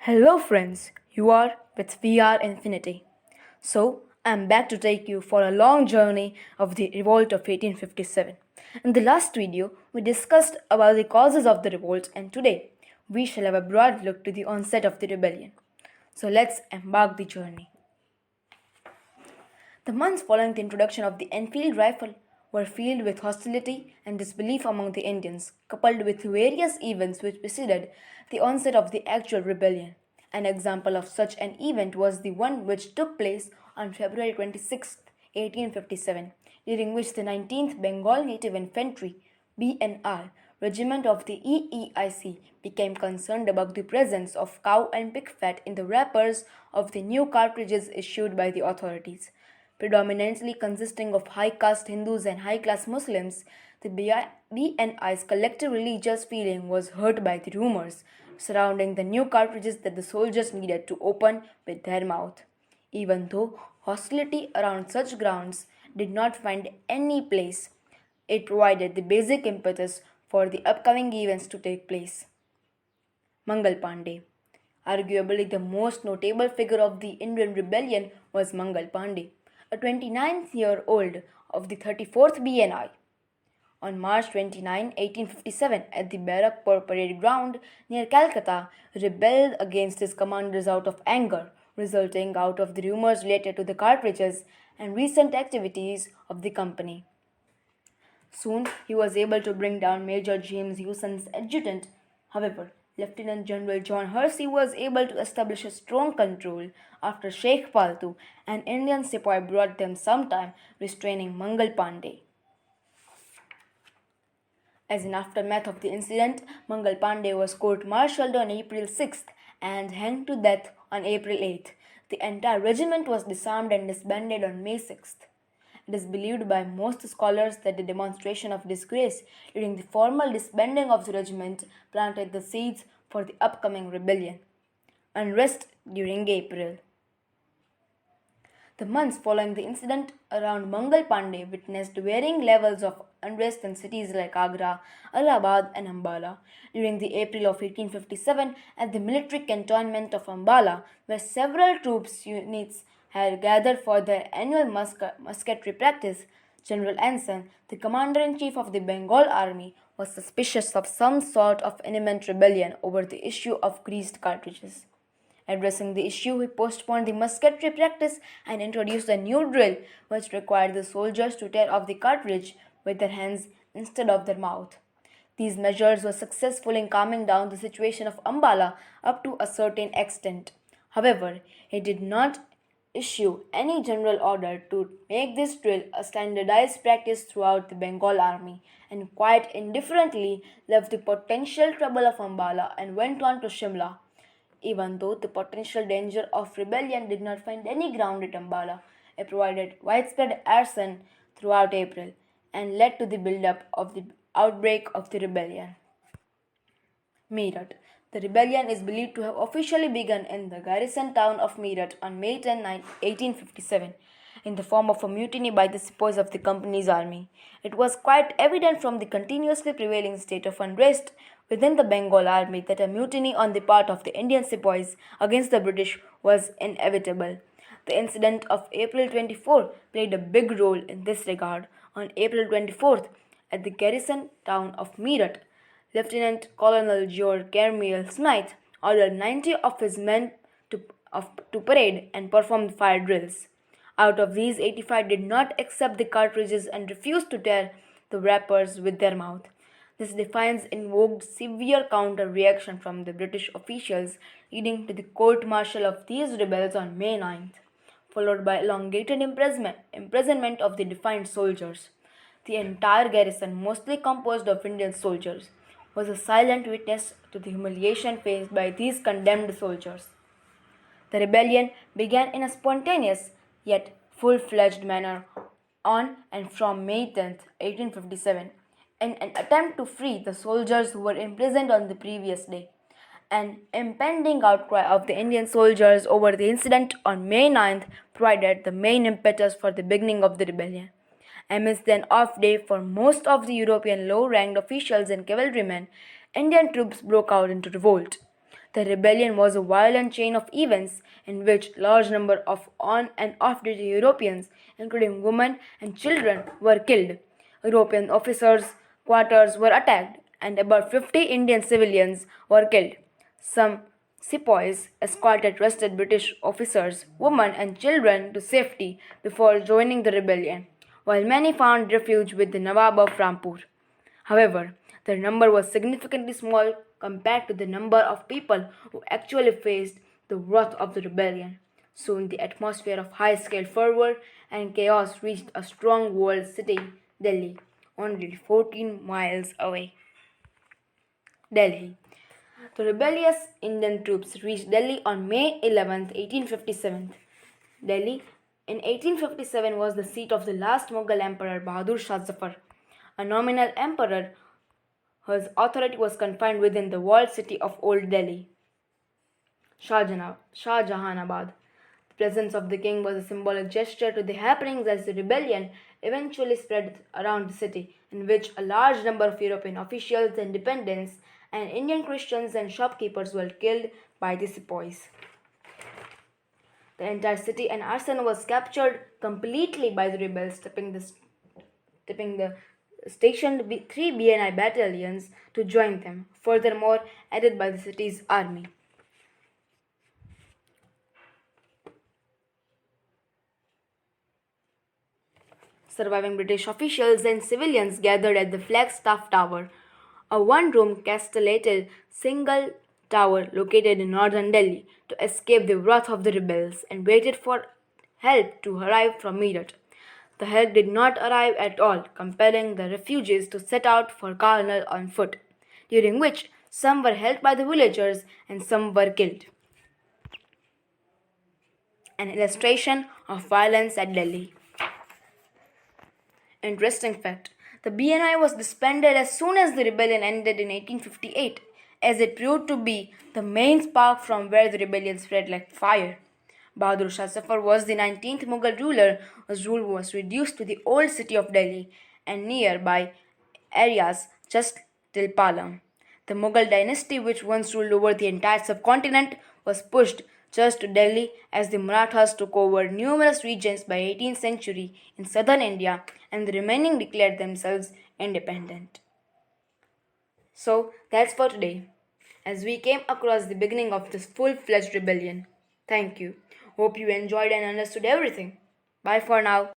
Hello friends, you are with VR Infinity. So, I'm back to take you for a long journey of the revolt of 1857. In the last video, we discussed about the causes of the revolt and today we shall have a broad look to the onset of the rebellion. So let's embark the journey. The months following the introduction of the Enfield rifle were filled with hostility and disbelief among the Indians, coupled with various events which preceded the onset of the actual rebellion. An example of such an event was the one which took place on February 26, 1857, during which the 19th Bengal Native Infantry (BNR) Regiment of the EEIC became concerned about the presence of cow and pig fat in the wrappers of the new cartridges issued by the authorities. Predominantly consisting of high caste Hindus and high class Muslims, the BNI's collective religious feeling was hurt by the rumors surrounding the new cartridges that the soldiers needed to open with their mouth. Even though hostility around such grounds did not find any place, it provided the basic impetus for the upcoming events to take place. Mangal Pandey. Arguably the most notable figure of the Indian rebellion was Mangal Pandey, a 29-year-old of the 34th BNI. On March 29, 1857, at the Barakpur parade ground near Calcutta, rebelled against his commanders out of anger, resulting out of the rumors related to the cartridges and recent activities of the company. Soon he was able to bring down Major James Hewson's adjutant. However, Lieutenant General John Hersey was able to establish a strong control after Sheikh Paltu, an Indian sepoy, brought them some time, restraining Mangal Pandey. As an aftermath of the incident, Mangal Pandey was court-martialed on April 6th and hanged to death on April 8th. The entire regiment was disarmed and disbanded on May 6th. It is believed by most scholars that the demonstration of disgrace during the formal disbanding of the regiment planted the seeds for the upcoming rebellion. Unrest during April. The months following the incident around Mangal Pandey witnessed varying levels of unrest in cities like Agra, Allahabad, and Ambala. During the April of 1857, at the military cantonment of Ambala, where several troops units had gathered for their annual musketry practice, General Anson, the commander-in-chief of the Bengal army, was suspicious of some sort of imminent rebellion over the issue of greased cartridges. Addressing the issue, he postponed the musketry practice and introduced a new drill which required the soldiers to tear off the cartridge with their hands instead of their mouth. These measures were successful in calming down the situation of Ambala up to a certain extent. However, he did not issue any general order to make this drill a standardized practice throughout the Bengal army and quite indifferently left the potential trouble of Ambala and went on to Shimla. Even though the potential danger of rebellion did not find any ground at Ambala, it provided widespread arson throughout April and led to the build-up of the outbreak of the rebellion. Meerut. The rebellion is believed to have officially begun in the garrison town of Meerut on May 10, 1857, in the form of a mutiny by the sepoys of the company's army. It was quite evident from the continuously prevailing state of unrest within the Bengal army that a mutiny on the part of the Indian sepoys against the British was inevitable. The incident of April 24 played a big role in this regard. On April 24th, at the garrison town of Meerut, Lieutenant Colonel George Carmichael Smythe ordered 90 of his men to parade and perform fire drills. Out of these, 85 did not accept the cartridges and refused to tear the wrappers with their mouth. This defiance invoked severe counter-reaction from the British officials, leading to the court-martial of these rebels on May 9th, followed by elongated imprisonment of the defiant soldiers. The entire garrison, mostly composed of Indian soldiers, was a silent witness to the humiliation faced by these condemned soldiers. The rebellion began in a spontaneous yet full-fledged manner on and from May 10, 1857, in an attempt to free the soldiers who were imprisoned on the previous day. An impending outcry of the Indian soldiers over the incident on May 9th provided the main impetus for the beginning of the rebellion. Amidst an off day for most of the European low-ranked officials and cavalrymen, Indian troops broke out into revolt. The rebellion was a violent chain of events in which large number of on and off-duty Europeans, including women and children, were killed. European officers' quarters were attacked, and about 50 Indian civilians were killed. Some Sepoys escorted arrested British officers, women, and children to safety before joining the rebellion, while many found refuge with the Nawab of Rampur. However, their number was significantly small compared to the number of people who actually faced the wrath of the rebellion. Soon the atmosphere of high-scale fervor and chaos reached a strong walled city, Delhi, only 14 miles away. Delhi. The rebellious Indian troops reached Delhi on May 11, 1857. Delhi in 1857 was the seat of the last Mughal emperor Bahadur Shah Zafar, a nominal emperor whose authority was confined within the walled city of Old Delhi, Shahjahanabad. The presence of the king was a symbolic gesture to the happenings as the rebellion eventually spread around the city, in which a large number of European officials and dependents and Indian Christians and shopkeepers were killed by the sepoys. The entire city and arsenal was captured completely by the rebels, tipping the stationed three BNI battalions to join them, furthermore added by the city's army. Surviving British officials and civilians gathered at the Flagstaff Tower, a one-room castellated single tower located in northern Delhi, to escape the wrath of the rebels and waited for help to arrive from Meerut. The help did not arrive at all, compelling the refugees to set out for Karnal on foot, during which some were helped by the villagers and some were killed. An illustration of violence at Delhi. Interesting fact: the BNI was disbanded as soon as the rebellion ended in 1858, as it proved to be the main spark from where the rebellion spread like fire. Bahadur Shah Zafar was the 19th Mughal ruler whose rule was reduced to the old city of Delhi and nearby areas just till Palam. The Mughal dynasty, which once ruled over the entire subcontinent, was pushed just to Delhi as the Marathas took over numerous regions by 18th century in southern India and the remaining declared themselves independent. So that's for today, as we came across the beginning of this full-fledged rebellion. Thank you. Hope you enjoyed and understood everything. Bye for now.